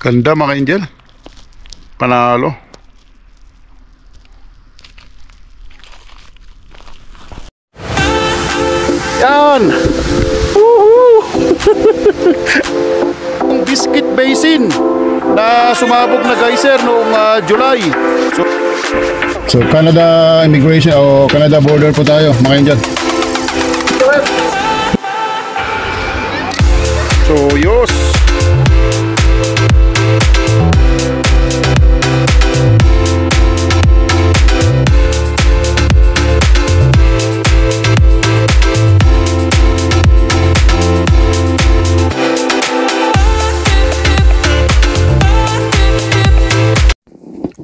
Ganda mga angel. Panalo. Yan! Woohoo! Ang Biscuit Basin na sumabog na geyser noong July. So Canada immigration o Canada border po tayo mga angel. So yos.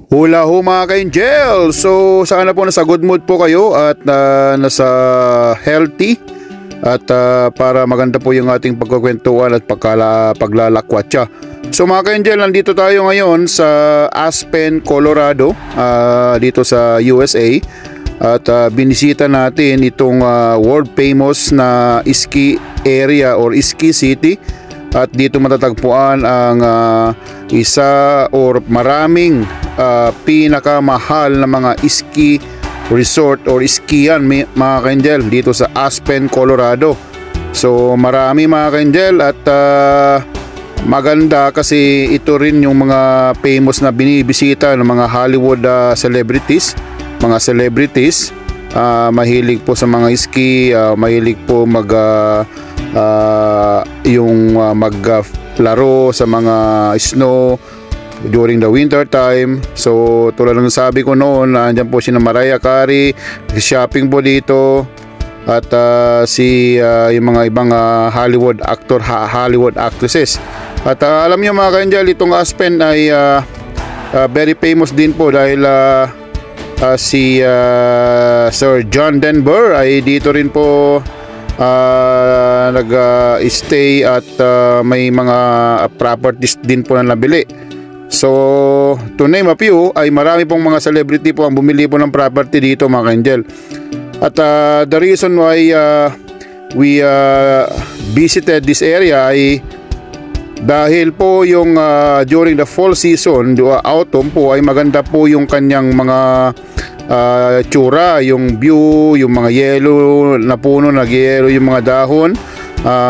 Hula ho mga ka-angel. So sana po nasa good mood po kayo at nasa healthy at para maganda po yung ating pagkukwentuhan at paglalakwatsa. So mga ka-angel, nandito tayo ngayon sa Aspen, Colorado, dito sa USA at binisita natin itong world famous na ski area or ski city. At dito matatagpuan ang isa or maraming pinakamahal na mga ski resort or skian mga ka-angel dito sa Aspen, Colorado. So marami mga ka-angel at maganda kasi ito rin yung mga famous na binibisita ng mga Hollywood celebrities. Mga celebrities mahilig po sa mga ski, mahilig po maglaro sa mga snow during the winter time. So tulad ng sabi ko noon, andyan po si Mariah Carey, shopping po dito at yung mga ibang Hollywood actor, Hollywood actresses. At alam niyo mga ka-angel, itong Aspen ay very famous din po dahil si Sir John Denver ay dito rin po nag-stay at may mga properties din po na nabili. So to name a few, ay marami pong mga celebrity po ang bumili po ng property dito mga ka-angel. At the reason why we visited this area ay dahil po yung during the fall season, autumn po, ay maganda po yung kanyang mga tsura, yung view, yung mga yellow na puno, nag-yellow yung mga dahon,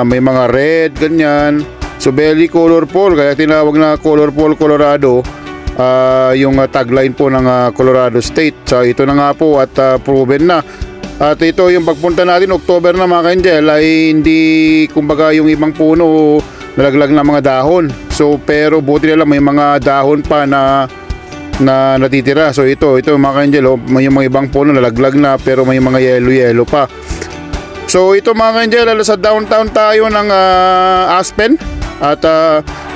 may mga red, ganyan. So very colorful, kaya tinawag na Colorful Colorado yung tagline po ng Colorado State. So ito na nga po at proven na. At ito yung pagpunta natin October na mga ka-angel ay hindi kumbaga yung ibang puno nalaglag na mga dahon. So pero buti na lang may mga dahon pa na natitira. So ito mga ka-angel, may mga ibang puno nalaglag na pero may mga yellow pa. So ito mga ka-angel, sa downtown tayo ng Aspen. At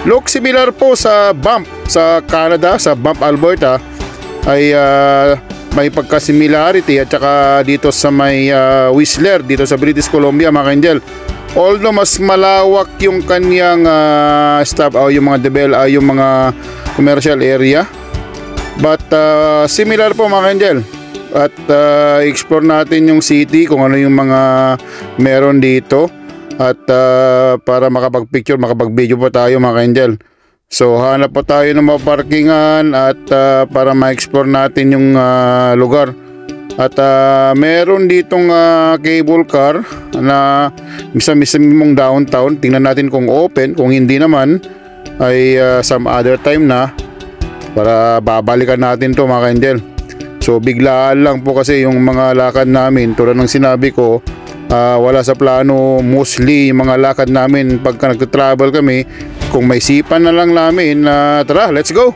look similar po sa Banff sa Canada, sa Banff, Alberta ay may pagka-similarity at saka dito sa may Whistler dito sa British Columbia mga ka-angel. Although mas malawak yung kanyang yung mga yung mga commercial area, but similar po mga ka-angel. At explore natin yung city kung ano yung mga meron dito. At para makapag-picture, makapag-video pa tayo mga ka-angel. So hanap pa tayo ng mga parkingan at para ma-explore natin yung lugar. At meron ditong cable car na mismong downtown. Tingnan natin kung open, kung hindi naman ay some other time na para babalikan natin to mga ka-angel. So biglaan lang po kasi yung mga lakad namin, tulad ng sinabi ko, wala sa plano mostly yung mga lakad namin pagka nagta-travel kami. Kung may sipan na lang namin na tara, let's go.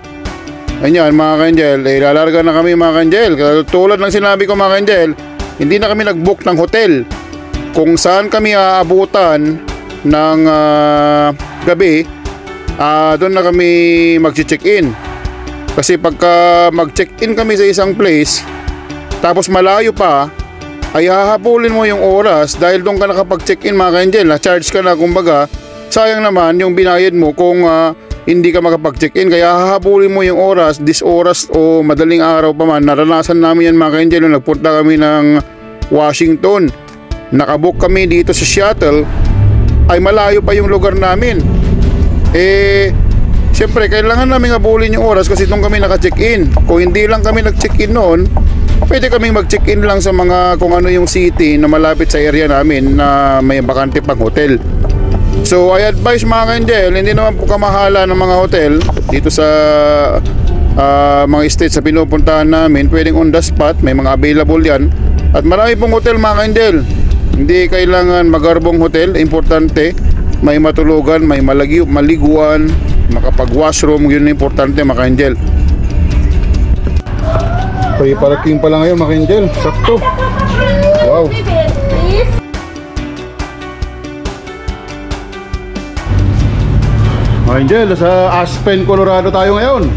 Ayan mga ka-angel, lalarga na kami mga ka-angel. Tulad ng sinabi ko mga ka-angel, hindi na kami nag-book ng hotel. Kung saan kami aabutan ng gabi, doon na kami mag-check-in. Kasi pagka mag-check-in kami sa isang place tapos malayo pa, ay hahabulin mo yung oras dahil doon ka nakapag-check-in mga ka-angel, na-charge ka na kumbaga. Sayang naman yung binayad mo kung hindi ka makapag-check-in, kaya hahabulin mo yung oras, this oras o madaling araw pa man. Naranasan namin yan mga ka-angel nung nagpunta kami ng Washington. Nakabook kami dito sa Seattle, ay malayo pa yung lugar namin. Siyempre, kailangan namin abulin yung oras kasi doon kami naka-check-in. Kung hindi lang kami nag-check-in noon, pwede kaming mag-check-in lang sa mga kung ano yung city na malapit sa area namin na may bakante pang hotel. So I advise mga ka-angel, hindi naman po kamahala ng mga hotel dito sa mga states na pinupuntahan namin. Pwedeng on the spot, may mga available yan. At marami pong hotel mga ka-angel. Hindi kailangan magarbong hotel. Importante, may matulugan, may maliguan, makapag-washroom. Yun ang importante mga ka-angel. Parking pa lang ngayon mga ka-angel. Sakto. Wow. Mga angel, sa Aspen, Colorado tayo ngayon.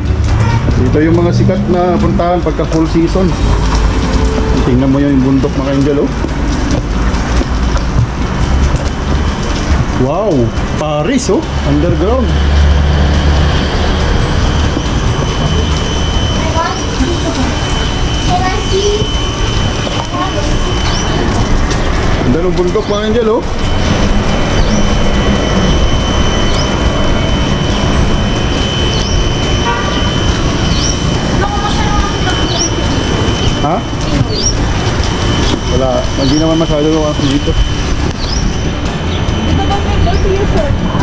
Dito yung mga sikat na puntahan pagka full season. Tingnan mo yung bundok mga angel, oh. Wow, Paris, oh, underground. Ganda ng bundok mga angel, oh. Ha? Wala, hindi naman masyado ako dito.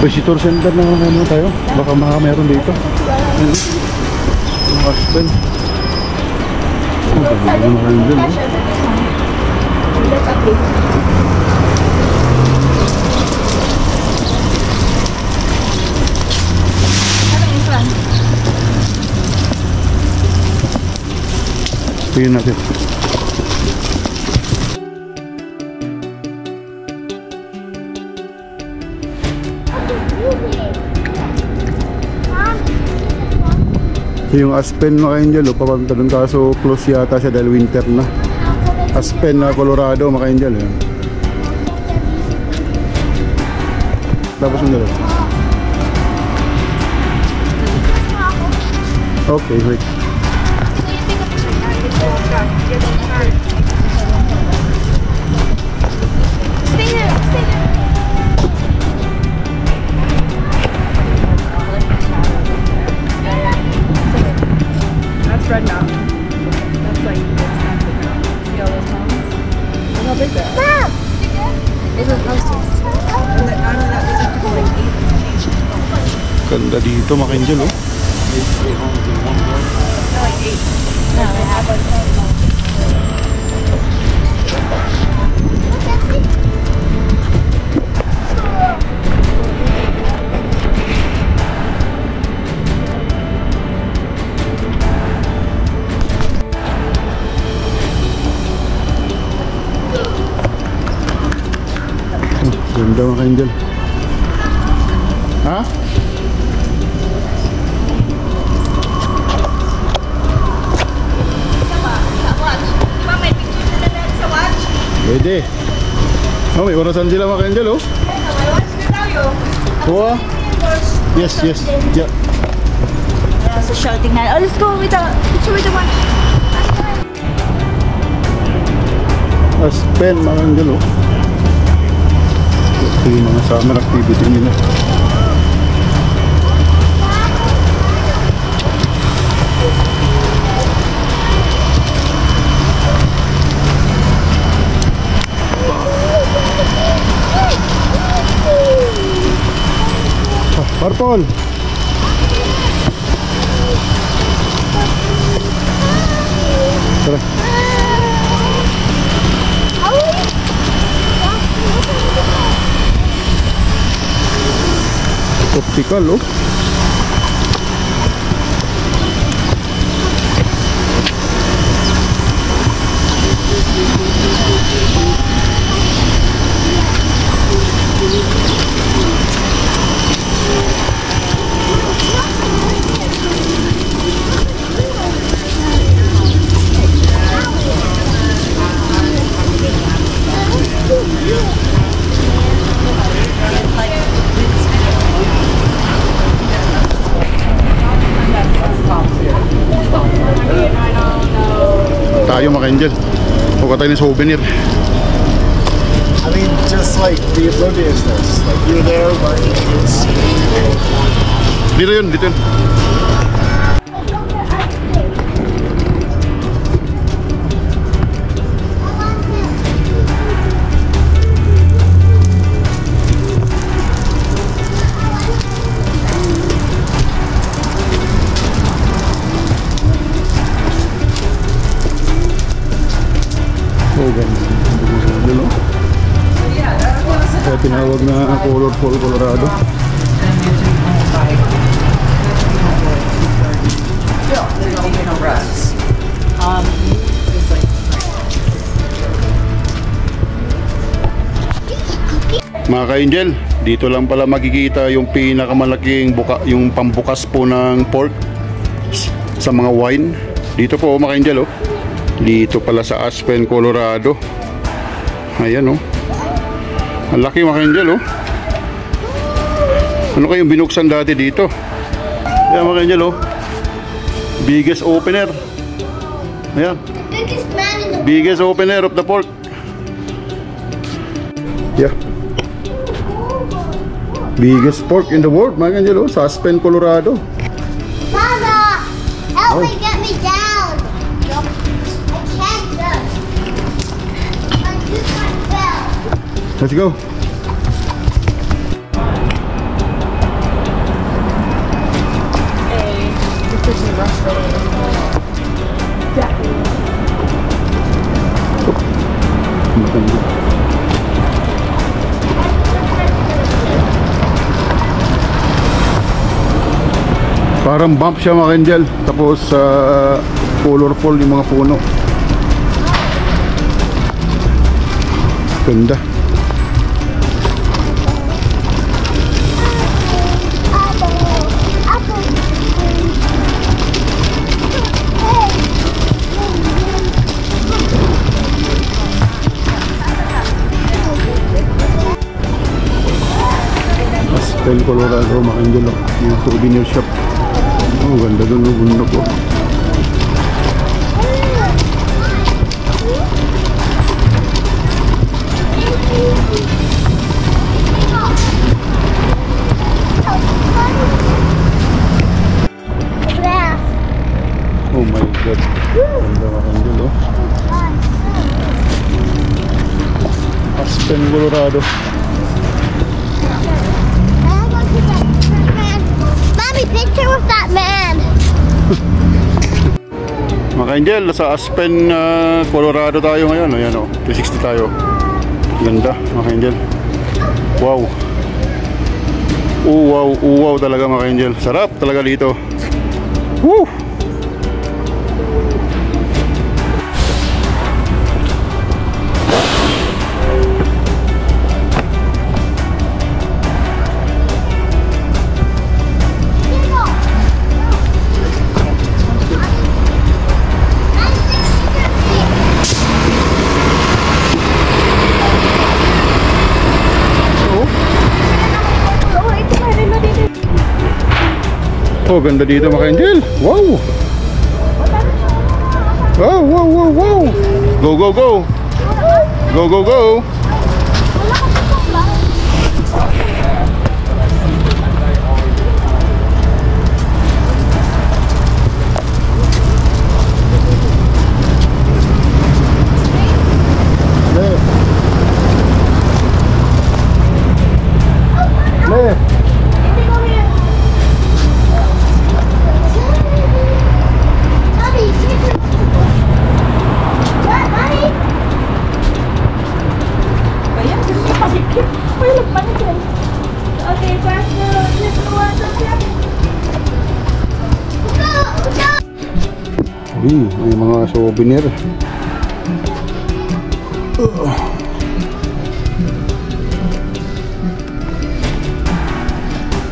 Visitor center na ano tayo. Baka meron dito. Yung Aspen. Tingnan natin. So yung Aspen mga angel, papunta dun, kaso close yata siya dahil winter na. Aspen na Colorado mga angel. Yan. Tapos yung dalawa. Okay, wait. That's Red Mountain. That's like expensive now. See all those homes? Look how big they are. Mom! Those are houses. And then out of that, these are just like 8. Ganda dito mga angel, oh. They're like 8. No, they have like ganda mga angel. Ha? Pwede. Oh, may orasan sila mga angel, oh. Wow. Yes, yes. Yeah. so shouting na, oh, let's go with the picture with the one. Aspen mga angel, oh. Ito yung mga summer activity nila. Purple. Tara. Optical, oh. Tayo mga angel. Huwag tayo ng souvenir. I mean, just like the oblivious, like you're there, but it's Dito yun, dito yun. Oh, ganda. Yun, no? Kaya tinawag na Colorful Colorado. Mga ka-angel, dito lang pala makikita yung pinakamalaking yung pambukas po ng pork sa mga wine. Dito po mga ka-angel, oh. Dito pala sa Aspen, Colorado. Ayan, oh. Ang laki mga ka-angel, oh. Ano kayong binuksan dati dito? Ayan mga ka-angel, oh. Biggest opener. Ayan. Biggest opener of the pork. Yeah. Biggest pork in the world, mga ka-angel, oh. Sa Aspen, Colorado. Mama, help me get me down. I can't go. I'm just myself. Let's go. Parang bump siya mga ka-angel. Tapos colorful yung mga puno. Ganda. Aspen, Colorado, mga ka-angel, oh. Yung souvenir shop. Oh, ganda doon yung bundok, oh. Oh my God. Ganda mga ka-angel, oh. Aspen, Colorado. Mommy, picture with that man. Mga ka-angel, sa Aspen, Colorado tayo ngayon. Ayan, oh. 360 tayo. Ganda mga ka-angel. Wow. Wow, wow talaga mga ka-angel. Sarap talaga dito. Woo! Oh, ganda dito mga ka-angel. Wow. Wow, wow, wow, wow. Go, go, go. Go, go, go. May mga souvenir.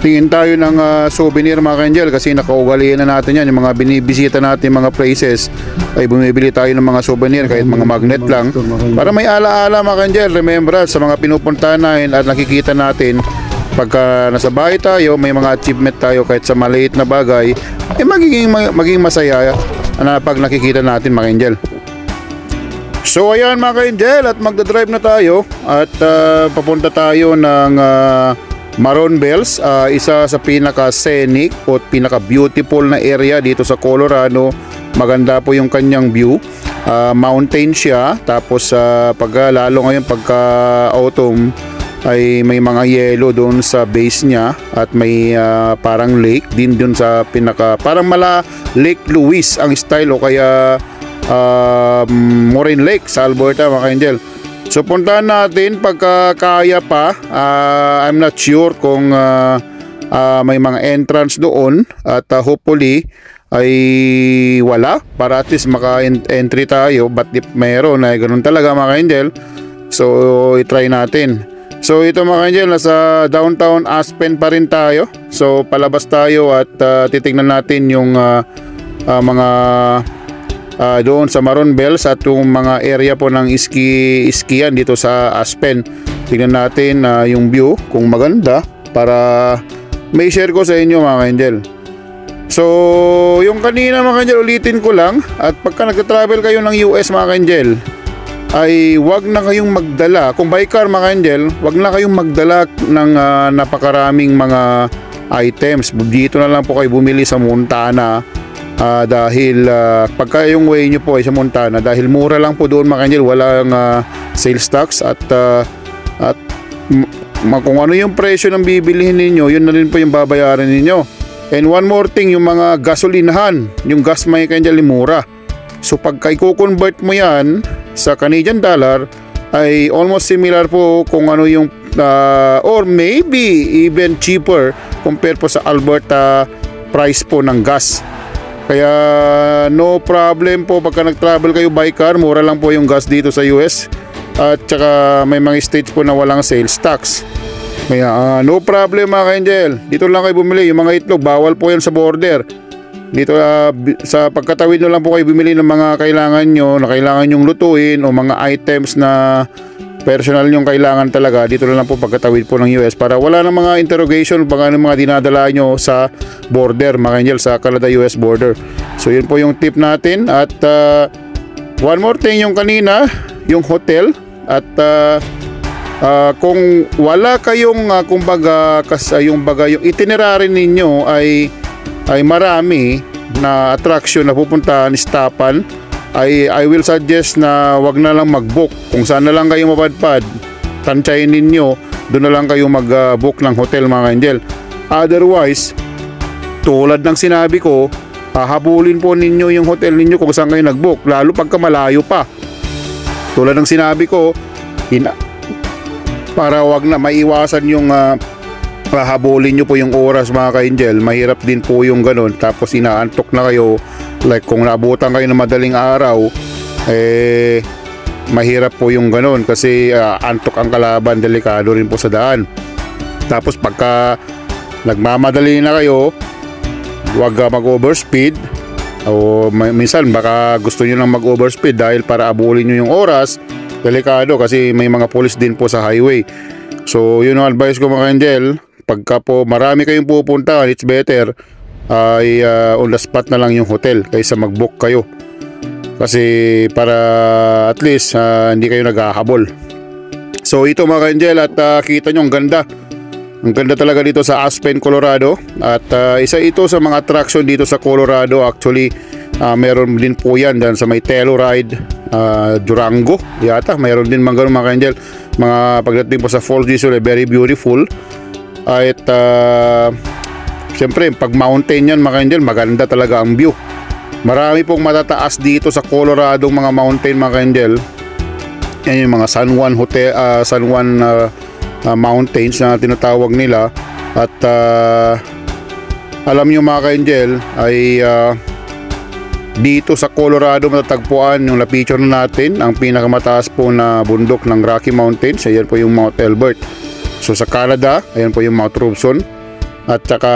Tingin tayo ng souvenir mga ka-angel kasi nakaugalian na natin yan. Yung mga binibisita natin mga places ay bumibili tayo ng mga souvenir kahit mga magnet lang para may ala-ala mga ka-angel. Remember sa mga pinupuntahan natin at nakikita natin pagka nasa bahay tayo may mga achievement tayo kahit sa maliit na bagay magiging masaya na pag nakikita natin mga ka-angel. So ayan mga ka-angel at magdadrive na tayo at papunta tayo ng Maroon Bells, isa sa pinaka-scenic o pinaka-beautiful na area dito sa Colorado. Maganda po yung kanyang view. Mountain siya, tapos lalo ngayon pagka autumn ay may mga yellow doon sa base niya at may parang lake din doon sa parang Lake Louise ang style o kaya Moraine Lake sa Alberta, mga ka-angel. So puntahan natin pagka kaya pa. I'm not sure kung may mga entrance doon at hopefully ay wala para at least maka-entry tayo, but if meron ay ganun talaga, mga ka-angel, so i-try natin. So ito, mga ka-angel, nasa downtown Aspen pa rin tayo. So palabas tayo at titingnan natin yung mga doon sa Maroon Bells at yung mga area po ng skian dito sa Aspen. Tingnan natin yung view kung maganda para may share ko sa inyo, mga ka-angel. So yung kanina, mga ka-angel, ulitin ko lang, at pagka nag-travel kayo ng US, mga ka-angel, ay wag na kayong magdala, kung by car, mga ka-angel, wag na kayong magdala ng napakaraming mga items. Dito na lang po kayo bumili sa Montana. Dahil pagka yung way nyo po ay sa Montana, dahil mura lang po doon, mga ka-angel, walang sales tax at kung ano yung presyo ng bibilihin ninyo, yun na rin po yung babayaran ninyo. And one more thing, yung mga gasolinahan, yung gas, mga ka-angel, mura. So pagka i-convert mo yan sa Canadian dollar ay almost similar po kung ano yung or maybe even cheaper compare po sa Alberta price po ng gas. Kaya no problem po pagka nag-travel kayo by car, mura lang po yung gas dito sa US. At saka may mga states po na walang sales tax. Kaya no problem, mga ka-angel, dito lang kayo bumili. Yung mga itlog, bawal po yan sa border. Dito sa pagkatawid nyo lang po kayo bumili ng mga kailangan nyo, na kailangan nyong lutuin, o mga items na personal nyong kailangan talaga. Dito lang po pagkatawid po ng US para wala ng mga interrogation pag ano mga dinadala nyo sa border, mga ka-angel, sa Canada-US border. So yun po yung tip natin. At one more thing, yung kanina, yung hotel. At kung wala kayong kumbaga yung itinerary ninyo ay marami na attraction na pupuntahan, stopan, I will suggest na wag na lang mag-book. Kung saan na lang kayo mapadpad, tansyahin ninyo, doon na lang kayo mag-book ng hotel, mga ka-angel. Otherwise, tulad ng sinabi ko, hahabulin po ninyo yung hotel ninyo kung saan kayo nag-book, lalo pagka malayo pa. Tulad ng sinabi ko, para wag na maiwasan yung hahabulin nyo po yung oras, mga ka-angel. Mahirap din po yung ganun, tapos inaantok na kayo. Like kung naabutan kayo ng madaling araw, mahirap po yung ganun kasi antok ang kalaban, delikado rin po sa daan. Tapos pagka nagmamadali na kayo, wag mag-overspeed. O minsan baka gusto nyo lang mag-overspeed dahil para abulin nyo yung oras. Delikado kasi may mga police din po sa highway. So yun ang advice ko, mga ka-angel. Pagka po marami kayong pupunta, it's better ay on the spot na lang yung hotel kaysa mag-book kayo. Kasi para at least hindi kayo naghahabol. So ito, mga ka-angel, at kita nyo ang ganda. Ang ganda talaga dito sa Aspen, Colorado. At isa ito sa mga attraction dito sa Colorado. Actually, meron din po yan dyan sa may Telluride, Durango yata. Meron din mga ganun, mga ka-angel. Mga pagdating po sa falls dito, very beautiful. At siyempre, pag mountain yan, mga ka-angel, maganda talaga ang view. Marami pong matataas dito sa Colorado, mga mountain, mga ka-angel. Yan yung mga San Juan mountains na tinatawag nila. At alam nyo, mga ka-angel, ay dito sa Colorado matatagpuan yung na-picture natin ang pinakamataas po na bundok ng Rocky Mountains. Ayan po yung Mount Elbert. So sa Canada, ayan po yung Mount Robson. At saka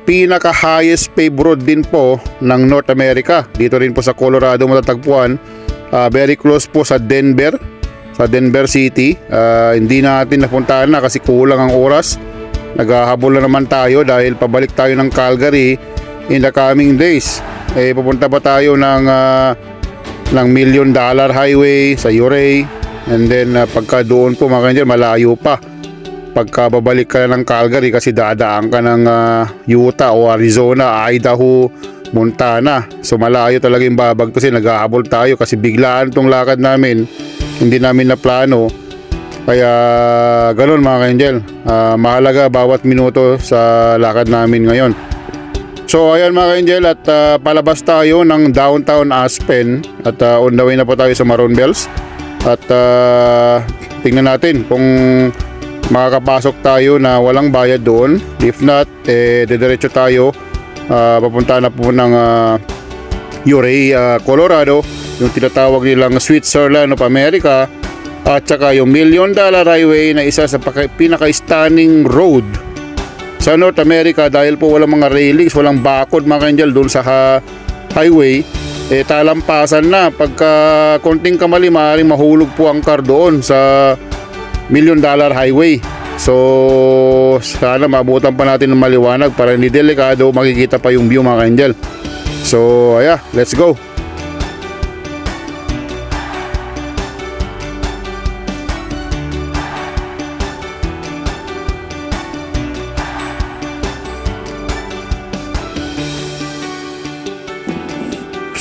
pinaka highest paved road din po ng North America, dito rin po sa Colorado matatagpuan. Very close po sa Denver City. Hindi natin napuntahan na kasi kulang ang oras. Naghahabol na naman tayo dahil pabalik tayo ng Calgary in the coming days. Pupunta pa tayo ng $1 million highway sa Ouray. And then pagka doon po, mga ka-angel, malayo pa. pagkababalik ka na ng Calgary kasi dadaan ka ng Utah o Arizona, Idaho, Montana. So malayo talaga yung babagtusin, nag-aabol tayo kasi biglaan tong lakad namin, hindi namin na plano. Kaya ganun mga ka-angel, mahalaga bawat minuto sa lakad namin ngayon. So ayan mga ka-angel, at palabas tayo ng downtown Aspen at on the way na po tayo sa Maroon Bells. At tingnan natin kung makakapasok tayo na walang bayad doon. If not, didiretso tayo, papunta na po ng Uray, Colorado, yung tinatawag nilang Switzerland of America, at saka yung $1 Million Highway na isa sa pinaka-stunning road sa North America dahil po walang mga railings, walang bakod mga ka-angel doon sa highway. Talampasan na, pagka konting kamali maaaring mahulog po ang car doon sa $1 Million Highway. So sana mabutan pa natin ng maliwanag para hindi delikado, makikita pa yung view mga ka-angel. So yeah, let's go.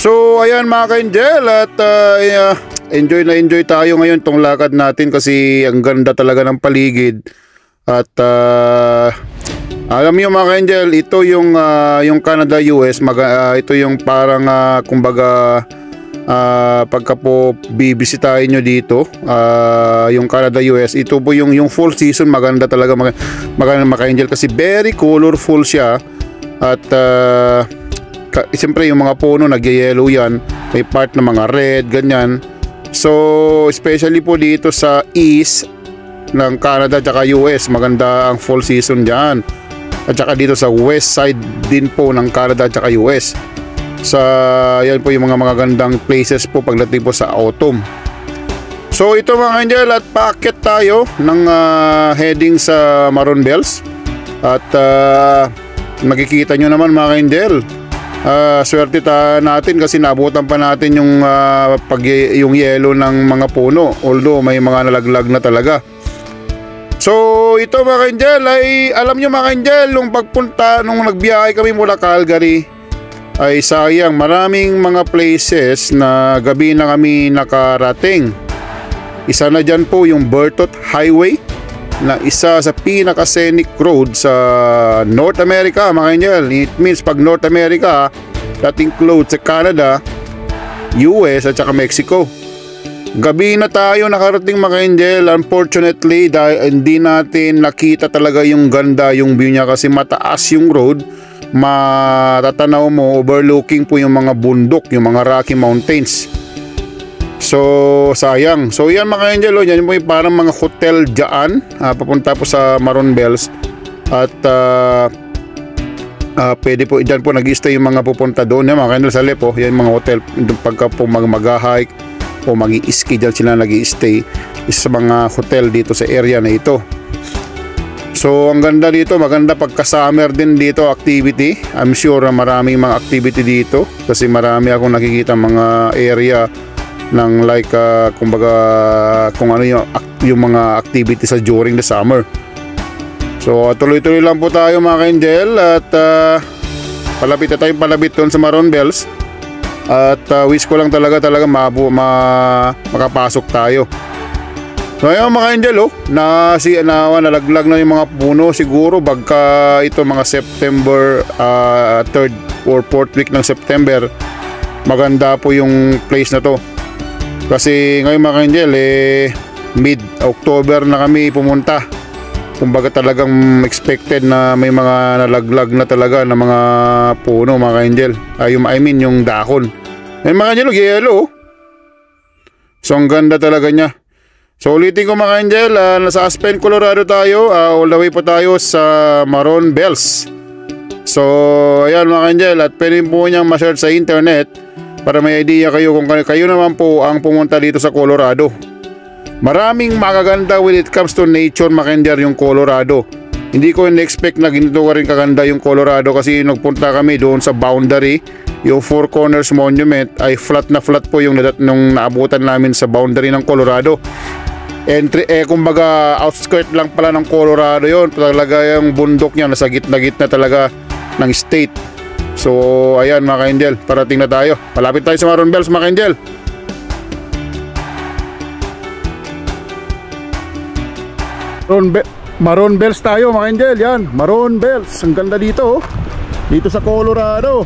So ayan mga ka-angel, at enjoy na enjoy tayo ngayon tong lakad natin kasi ang ganda talaga ng paligid. At alam niyo mga ka-angel, ito yung Canada US, ito yung parang kumbaga pagka po bibisitahin nyo dito yung Canada US, ito po yung full season, maganda talaga maganda mga ka-angel kasi very colorful siya. At siyempre yung mga puno nag-yellow yan, may part na mga red, ganyan. So especially po dito sa east ng Canada at US, maganda ang fall season dyan. At saka dito sa west side din po ng Canada at US, yan po yung mga magagandang places po pagdating po sa autumn. So ito mga angel, at paakyat tayo ng heading sa Maroon Bells. At makikita nyo naman mga angel, swerte natin kasi nabutan pa natin yung yelo ng mga puno, although may mga nalaglag na talaga. So ito mga ka-angel, ay alam nyo mga ka-angel, nung nagbiyahe kami mula Calgary, ay sayang, maraming mga places na gabi na kami nakarating. Isa na dyan po yung Berthoud Highway, na isa sa pinaka-scenic road sa North America mga ka-angel. It means pag North America, that includes sa Canada, US at saka Mexico. Gabi na tayo nakarating mga ka-angel. Unfortunately, dahil hindi natin nakita talaga yung ganda, yung view niya kasi mataas yung road. Matatanaw mo, overlooking po yung mga bundok, yung mga Rocky Mountains. So sayang. So yan mga ka-angel, yan po yung parang mga hotel dyan, papunta po sa Maroon Bells. At pwede po dyan po nag-stay yung mga pupunta doon, yan mga ka-angel, sa Lepo, yan mga hotel. Pagka po mag-hike o mag-i-ski dyan sila nag-i-stay, isa sa mga hotel dito sa area na ito. So ang ganda dito, maganda pagka summer din dito activity. I'm sure maraming mga activity dito kasi marami akong nakikita mga area ng like kumbaga kung ano yung mga activity sa during the summer. So tuloy-tuloy lang po tayo mga ka-angel, at palapit na tayong palapit doon sa Maroon Bells. At wish ko lang talaga makapasok tayo. So ayun mga ka-angel, nalaglag na yung mga puno. Siguro bagka ito mga September 3rd or 4th week ng September, maganda po yung place na to. Kasi ngayon mga ka-angel, mid-October na kami pumunta. Kumbaga talagang expected na may mga nalaglag na talaga na mga puno mga ka-angel. Yung dahon. May mga ka-angel, yellow. So ang ganda talaga niya. So ulitin ko mga ka-angel, nasa Aspen, Colorado tayo. All the way po tayo sa Maroon Bells. So ayan mga ka-angel, at pwede po niyang ma-search sa internet para may idea kayo kung kayo naman po ang pumunta dito sa Colorado. Maraming magaganda when it comes to nature mga ka-angel yung Colorado. Hindi ko in-expect na ganito ka rin kaganda yung Colorado kasi nagpunta kami doon sa boundary. Yung Four Corners Monument ay flat na flat po yung nung naabutan namin sa boundary ng Colorado. entry, kumbaga outskirt lang pala ng Colorado yon. Talaga yung bundok niya nasa gitna-gitna talaga ng state. So ayan mga ka-angel, parating na tayo. Malapit tayo sa Maroon Bells mga ka-angel. Maroon Bells tayo mga ka-angel. Yan, Maroon Bells. Ang ganda dito dito sa Colorado.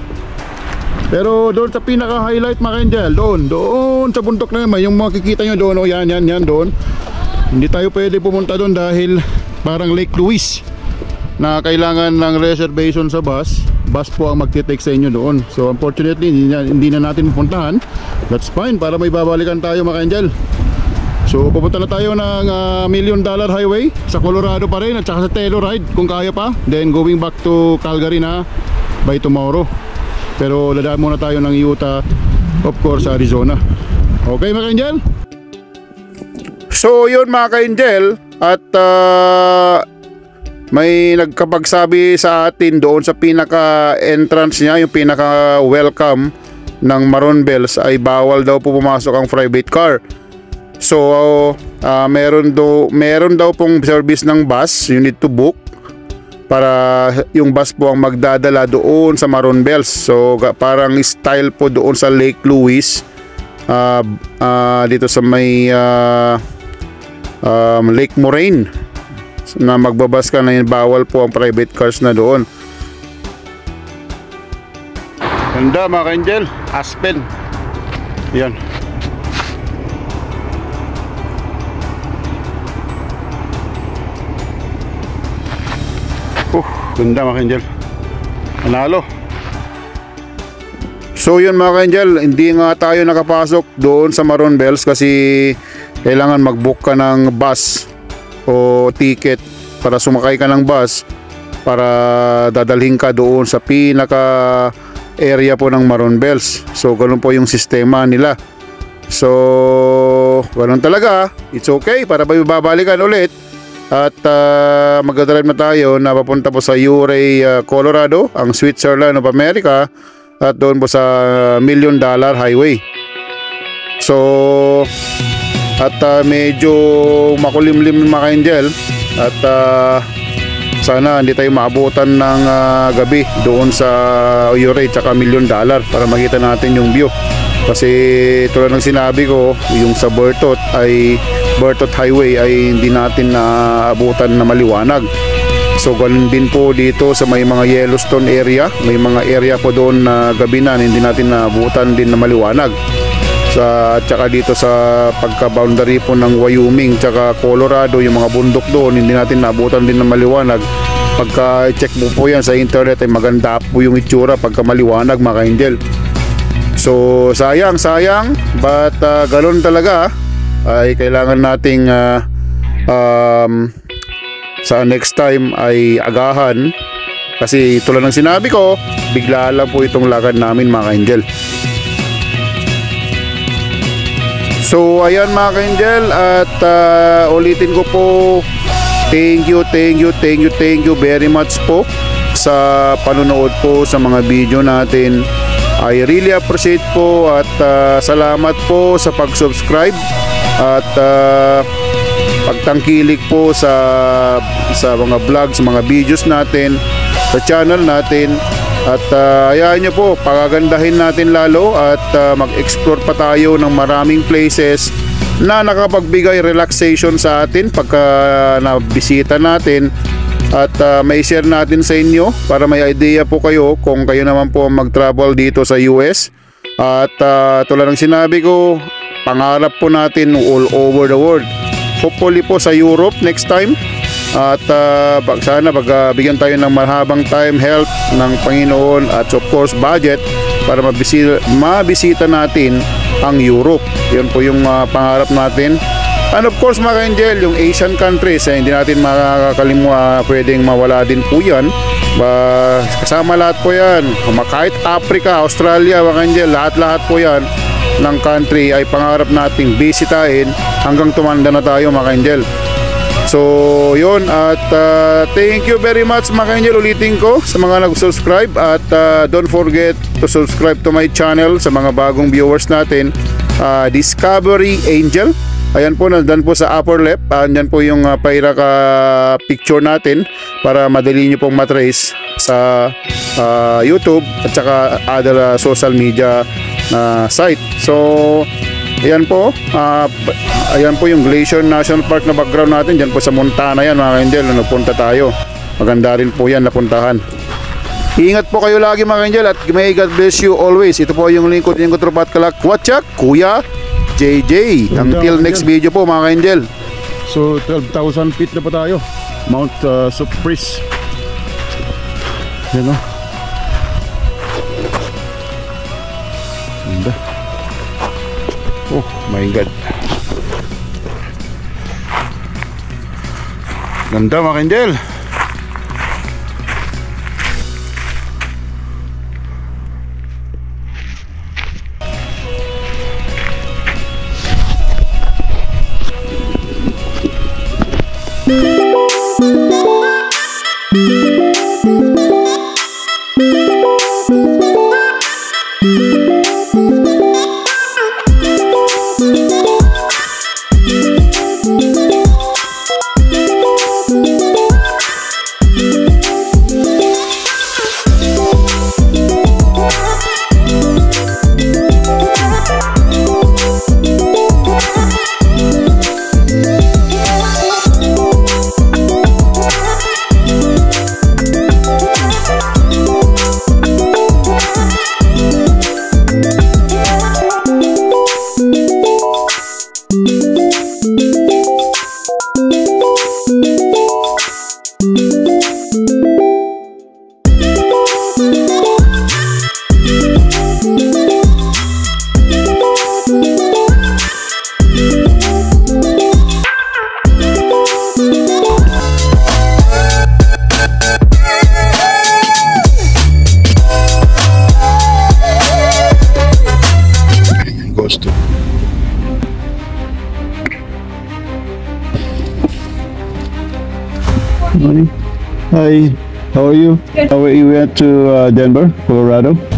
Pero doon sa pinaka-highlight mga ka-angel, doon sa bundok na naman, yung makikita nyo doon, yan doon. Hindi tayo pwede pumunta doon dahil parang Lake Louise na kailangan ng reservation sa bus po ang magte-take sa inyo doon. So unfortunately hindi na natin pupuntahan. That's fine, para may babalikan tayo mga ka-angel. So pupunta na tayo ng $1 Million Highway sa Colorado pa rin, at saka sa Telluride kung kaya pa. Then going back to Calgary na by tomorrow. Pero dadaan muna tayo ng Utah, of course Arizona. Okay mga ka-angel? So yun mga ka-angel, at may nagkapagsabi sa atin doon sa pinaka-entrance niya, yung pinaka-welcome ng Maroon Bells, ay bawal daw po pumasok ang private car. So meron daw pong service ng bus, you need to book, para yung bus po ang magdadala doon sa Maroon Bells. So parang style po doon sa Lake Louise, dito sa may Lake Moraine, na magbabas ka na yun. Bawal po ang private cars na doon. Ganda mga ka-angel, Aspen. Yan. Ganda mga ka-angel, panalo. So yun mga ka-angel, hindi nga tayo nakapasok doon sa Maroon Bells kasi kailangan mag-book ka ng bus o ticket para sumakay ka ng bus para dadalhin ka doon sa pinaka area po ng Maroon Bells. So ganun po yung sistema nila. So ganun talaga, it's okay, para babalikan ulit. At magdadrive na tayo na papunta po sa Ouray, Colorado, ang Switzerland of America, at doon po sa $1 Million Highway. So at medyo makulimlim mga ka-angel, at sana hindi tayo maabutan ng gabi doon sa Ouray tsaka $1 Million para makita natin yung view. Kasi tulad ng sinabi ko, yung sa Berthoud Highway ay hindi natin naabutan na maliwanag. So ganun din po dito sa may mga Yellowstone area, may mga area po doon na gabi na hindi natin naabutan din na maliwanag. At saka dito sa pagka-boundary po ng Wyoming tsaka Colorado, yung mga bundok doon hindi natin naabutan din na maliwanag. Pagka check mo po yan sa internet ay maganda po yung itsura pagka maliwanag mga ka-angel. So sayang, but galon talaga, ay kailangan nating sa next time ay agahan, kasi tulad ng sinabi ko, bigla lang po itong lakad namin mga ka-angel. So ayan mga ka-angel, at ulitin ko po, thank you very much po sa panonood po sa mga video natin. I really appreciate po, at salamat po sa pag-subscribe at pagtangkilik po sa mga vlogs, mga videos natin sa channel natin. At hayaan nyo po, pagagandahin natin lalo, at mag-explore pa tayo ng maraming places na nakapagbigay relaxation sa atin pagka nabisita natin. At may share natin sa inyo para may idea po kayo kung kayo naman po mag-travel dito sa US. At tulad ng sinabi ko, pangarap po natin all over the world. Hopefully po sa Europe next time. At sana bigyan tayo ng mahabang time, health ng Panginoon, at of course budget para mabisita natin ang Europe. Yun po yung pangarap natin. And of course mga ka-angel, yung Asian countries, hindi natin makakalimutan, pwedeng mawala din po yan. Kasama lahat po yan, kahit Africa, Australia mga ka-angel, lahat po yan ng country ay pangarap nating bisitahin hanggang tumanda na tayo mga ka-angel. So yun, at thank you very much mga ka-angel, ulitin ko sa mga nag-subscribe. At don't forget to subscribe to my channel sa mga bagong viewers natin, Discovery Angel. Ayan po, nandan po sa upper left. Andyan po yung pairaka picture natin para madali nyo pong matrace sa YouTube at saka other social media site. So ayan po, ayan po yung Glacier National Park na background natin. Diyan po sa Montana yan mga Angel, napunta tayo. Maganda rin po yan napuntahan. Ingat po kayo lagi mga Angel at may God bless you always. Ito po yung lingkod ng Tropat Kalakwatsak, Kuya JJ. Until next video po mga Angel. So 12,000 feet na po tayo, Mount Surprise. Yan o. Ganda. Oh my God. Ganda mga Angel. Hi, how are you? Good. We went to Denver, Colorado.